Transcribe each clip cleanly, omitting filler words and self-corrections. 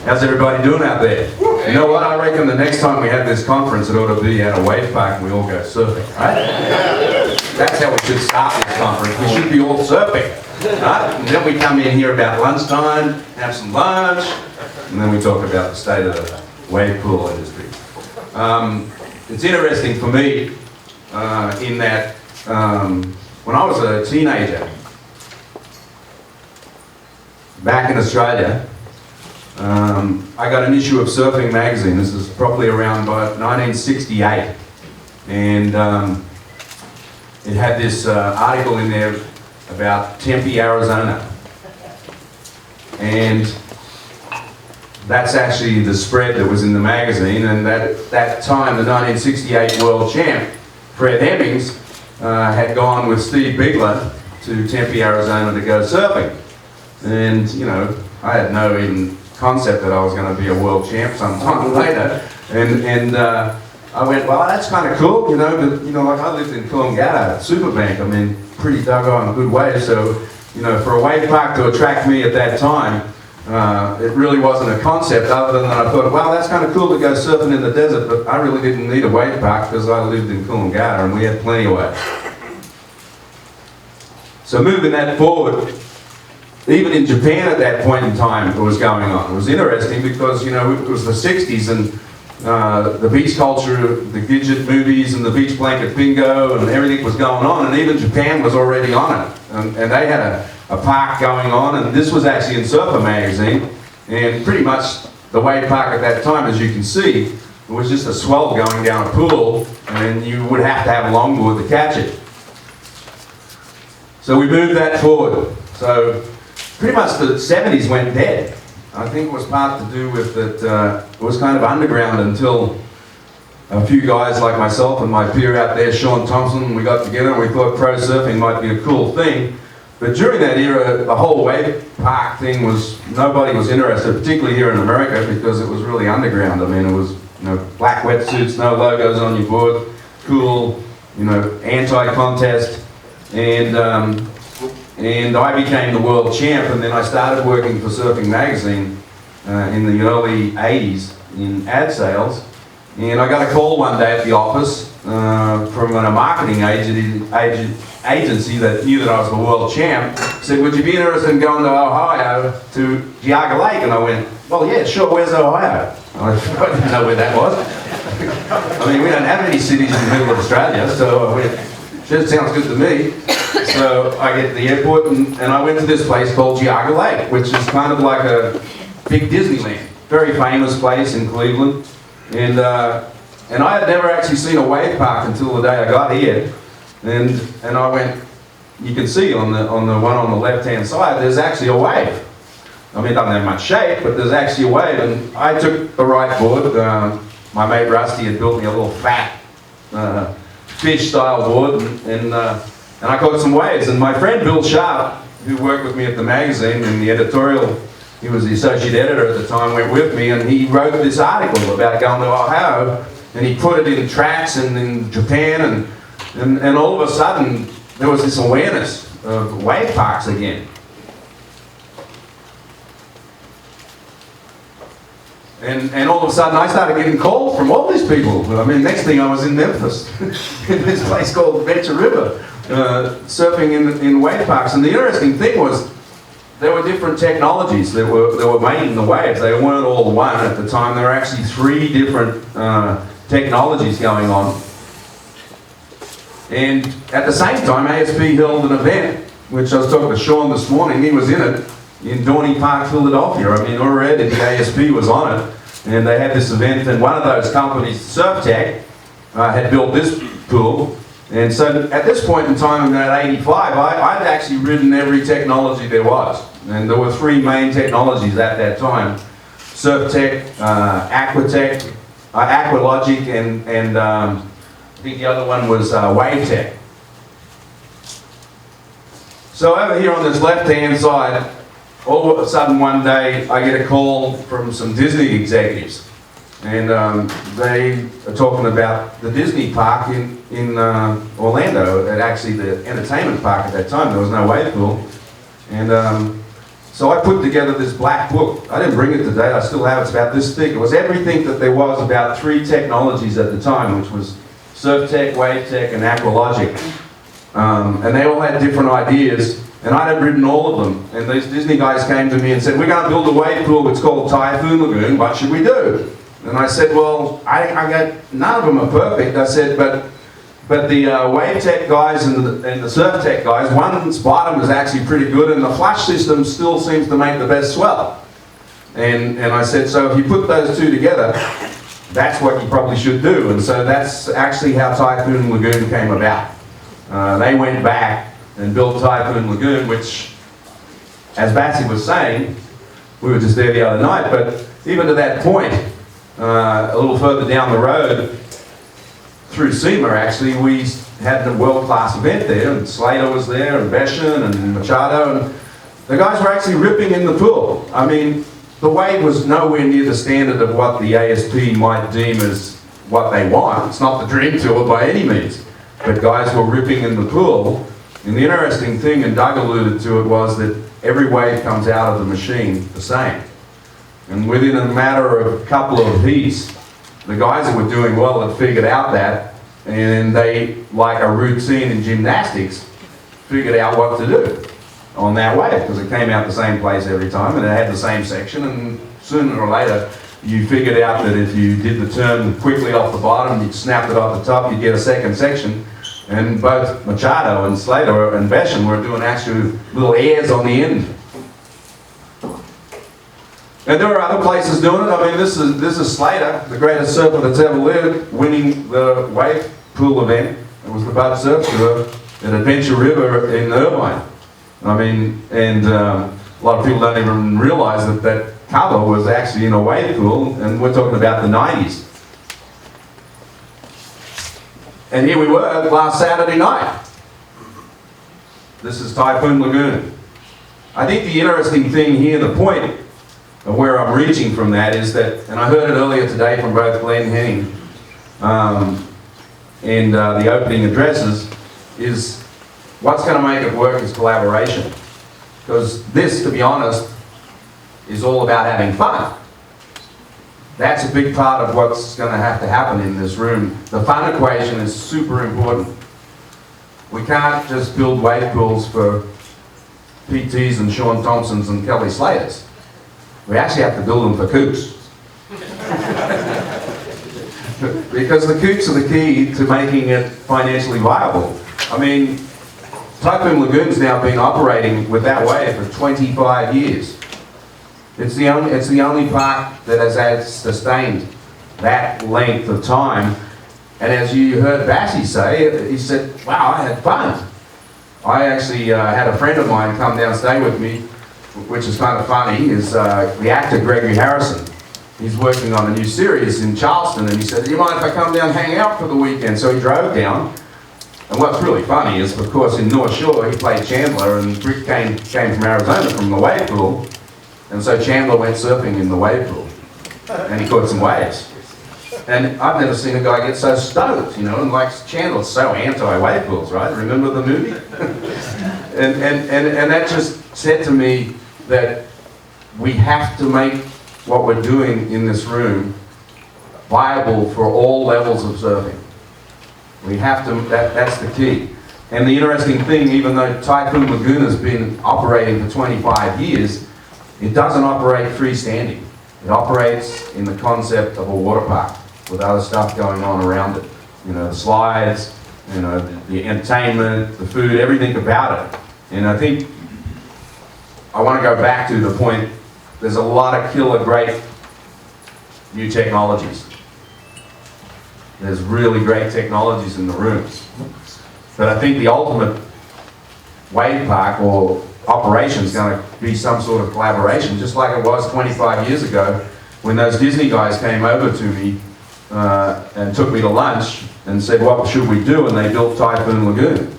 How's everybody doing out there? You know what, I reckon the next time we have this conference, it ought to be at a wave park and we all go surfing, right? That's how we should start this conference. We should be all surfing, right? And then we come in here about lunchtime, have some lunch, and then we talk about the state of the wave pool industry. It's interesting for me in that when I was a teenager, back in Australia, I got an issue of Surfing magazine. This is probably around about 1968, and it had this article in there about Tempe, Arizona, and that's actually the spread that was in the magazine. And that time, the 1968 world champ, Fred Hemmings, had gone with Steve Bigler to Tempe, Arizona to go surfing. And, you know, I had no even concept that I was going to be a world champ sometime later. And I went, well, that's kind of cool, you know, but, you know, like I lived in Coolangatta, Superbank, I'm in pretty doggone good way. So, you know, for a wave park to attract me at that time, it really wasn't a concept other than I thought, well, that's kind of cool to go surfing in the desert, but I really didn't need a wave park because I lived in Coolangatta and we had plenty of waves. So moving that forward, even in Japan at that point in time, it was going on. It was interesting because, you know, it was the 60s and the beach culture, the Gidget movies and the beach blanket bingo and everything was going on, and even Japan was already on it. And they had a park going on, and this was actually in Surfer magazine, and pretty much the wave park at that time, as you can see, it was just a swell going down a pool, and you would have to have a longboard to catch it. So we moved that forward. So pretty much the 70s went dead. I think it was part to do with that it was kind of underground until a few guys like myself and my peer out there, Sean Thompson, we got together and we thought pro surfing might be a cool thing. But during that era, the whole wave park thing was, nobody was interested, particularly here in America, because it was really underground. I mean, it was, you know, black wetsuits, no logos on your board, cool, you know, anti-contest. And I became the world champ, and then I started working for Surfing magazine in the early 80s in ad sales. And I got a call one day at the office from a marketing agency that knew that I was the world champ. Said, would you be interested in going to Ohio to Geauga Lake? And I went, well, yeah, sure, where's Ohio? I didn't know where that was. I mean, we don't have any cities in the middle of Australia, so I went, sure, sounds good to me. So I get to the airport and I went to this place called Geauga Lake, which is kind of like a big Disneyland. Very famous place in Cleveland. And I had never actually seen a wave park until the day I got here. And I went, you can see on the one on the left-hand side, there's actually a wave. I mean, it doesn't have much shape, but there's actually a wave. And I took the right board. My mate Rusty had built me a little fat fish-style board, and I caught some waves. And my friend Bill Sharp, who worked with me at the magazine in the editorial, he was the associate editor at the time, went with me, and he wrote this article about going to Ohio, and he put it in tracks and in Japan, and all of a sudden there was this awareness of wave parks again. And all of a sudden I started getting calls from all these people. I mean, next thing I was in Memphis, in this place called Venture River, surfing in wave parks. And the interesting thing was, there were different technologies that were making the waves. They weren't all one at the time. There were actually 3 different technologies going on. And at the same time, ASP held an event, which I was talking to Sean this morning, he was in it, in Dorney Park, Philadelphia. I mean, already the ASP was on it, and they had this event, and one of those companies, SurfTech, had built this pool. And so at this point in time, in that 85, I'd actually ridden every technology there was. And there were 3 main technologies at that time: SurfTech, Aquatech, Aqualogic, and I think the other one was WaveTech. So over here on this left-hand side, all of a sudden one day I get a call from some Disney executives. And they are talking about the Disney park in Orlando, at actually the entertainment park at that time. There was no wave pool. And So I put together this black book. I didn't bring it today, I still have it. It's about this thick. It was everything that there was about 3 technologies at the time, which was surf tech, wave tech, and aqualogic. And they all had different ideas, and I had written all of them. And these Disney guys came to me and said, we're going to build a wave pool, it's called Typhoon Lagoon, what should we do? And I said, well, I got, none of them are perfect. I said, but the wave tech guys and the surf tech guys, one's bottom is actually pretty good, and the flush system still seems to make the best swell. And I said, so if you put those 2 together, that's what you probably should do. And so that's actually how Typhoon Lagoon came about. They went back and built Typhoon Lagoon, which, as Batsy was saying, we were just there the other night, but even to that point, a little further down the road, through SEMA actually, we had a world-class event there, and Slater was there, and Beshan, and Machado, and the guys were actually ripping in the pool. I mean, the wave was nowhere near the standard of what the ASP might deem as what they want. It's not the dream tour by any means, but guys were ripping in the pool. And the interesting thing, and Doug alluded to it, was that every wave comes out of the machine the same. And within a matter of a couple of heats, the guys that were doing well had figured out that, and they, like a routine in gymnastics, figured out what to do on that wave, because it came out the same place every time, and it had the same section, and sooner or later, you figured out that if you did the turn quickly off the bottom, you'd snap it off the top, you'd get a second section. And both Machado and Slater and Beshan were doing actual little airs on the end. And there are other places doing it. I mean, this is Slater, the greatest surfer that's ever lived, winning the wave pool event. It was the Bud Surf Tour at Adventure River in Irvine. I mean, and a lot of people don't even realize that that cover was actually in a wave pool, and we're talking about the 90s. And here we were last Saturday night. This is Typhoon Lagoon. I think the interesting thing here, the point of where I'm reaching from that is that, and I heard it earlier today from both Glenn Henning and the opening addresses, is what's going to make it work is collaboration. Because this, to be honest, is all about having fun. That's a big part of what's going to have to happen in this room. The fun equation is super important. We can't just build wave pools for PTs and Sean Thompsons and Kelly Slaters. We actually have to build them for kooks. Because the kooks are the key to making it financially viable. I mean, Typhoon Lagoon's now been operating with that wave for 25 years. It's the only park that has had sustained that length of time. And as you heard Bassy say, he said, wow, I had fun. I actually had a friend of mine come down and stay with me, which is kind of funny, is the actor Gregory Harrison. He's working on a new series in Charleston, and he said, do you mind if I come down and hang out for the weekend? So he drove down. And what's really funny is, of course, in North Shore, he played Chandler, and Rick came from Arizona from the wave pool. And so Chandler went surfing in the wave pool, and he caught some waves. And I've never seen a guy get so stoked, you know, and like Chandler's so anti-wave pools, right? Remember the movie? and that just said to me that we have to make what we're doing in this room viable for all levels of surfing. We have to, that's the key. And the interesting thing, even though Typhoon Lagoon has been operating for 25 years, it doesn't operate freestanding. It operates in the concept of a water park with other stuff going on around it. You know, the slides, you know, the entertainment, the food, everything about it. And I think I want to go back to the point, there's a lot of killer great new technologies. There's really great technologies in the rooms. But I think the ultimate wave park or operation is going to be some sort of collaboration, just like it was 25 years ago when those Disney guys came over to me and took me to lunch and said, what should we do? And they built Typhoon Lagoon.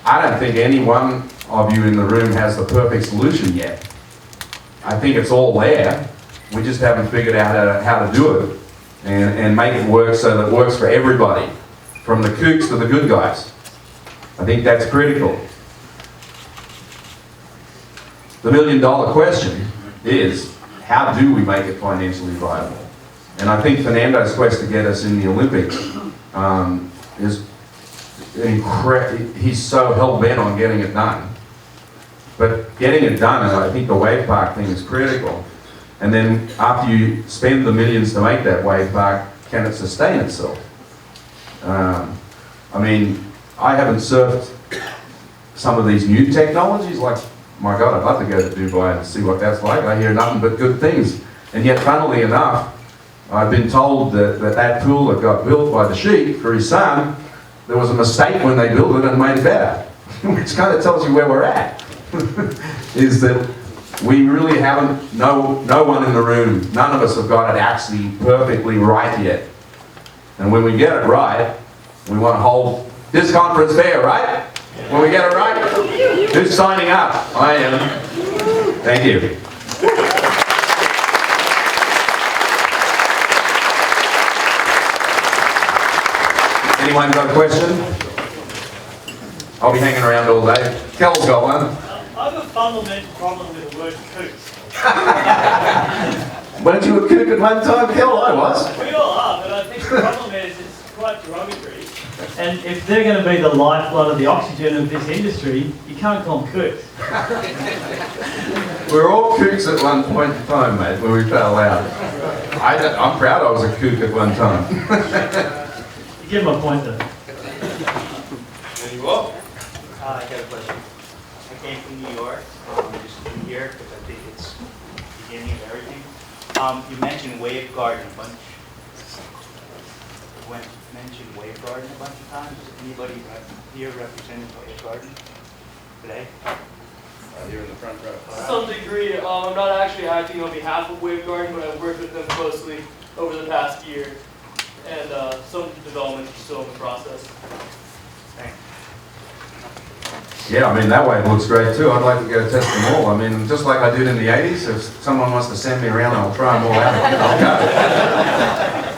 I don't think any one of you in the room has the perfect solution yet. I think it's all there. We just haven't figured out how to do it and make it work so that it works for everybody, from the kooks to the good guys. I think that's critical. the million-dollar question is, how do we make it financially viable? And I think Fernando's quest to get us in the Olympics is incredible. He's so hell-bent on getting it done. But getting it done, and I think the wave park thing is critical. And then after you spend the millions to make that wave park, can it sustain itself? I mean, I haven't surfed some of these new technologies, like, my God, I'd love to go to Dubai and see what that's like. I hear nothing but good things. And yet, funnily enough, I've been told that pool that got built by the Sheikh for his son, there was a mistake when they built it and made it better. Which kind of tells you where we're at. Is that we really haven't, no one in the room, none of us have got it actually perfectly right yet. And when we get it right, we want to hold this conference fair, right? When we get it right, who's signing up? I am. Thank you. Anyone got a question? I'll be hanging around all day. Kel's got one. I have a fundamental problem with the word coot. Weren't you a kook at one time, Kel? I was. We all are, but I think the problem is it's quite derogatory. And if they're going to be the lifeblood of the oxygen of this industry, you can't call them cooks. We're all kooks at one point in time, mate, when we fell out. I'm proud I was a kook at one time. You give them a point though. There you are. I got a question. I came from New York, just in here because I think it's the beginning of everything. You mentioned Wave Garden a bunch. Mentioned Wave Garden a bunch of times. Anybody here representing Wave Garden today? Here in the front row. To some degree, I'm not actually acting on behalf of Wave Garden, but I've worked with them closely over the past year, and some developments are still in the process. Thanks. Yeah, I mean, that wave looks great too. I'd like to go test them all. I mean, just like I did in the 80s, if someone wants to send me around, I'll try them all out. I'll go.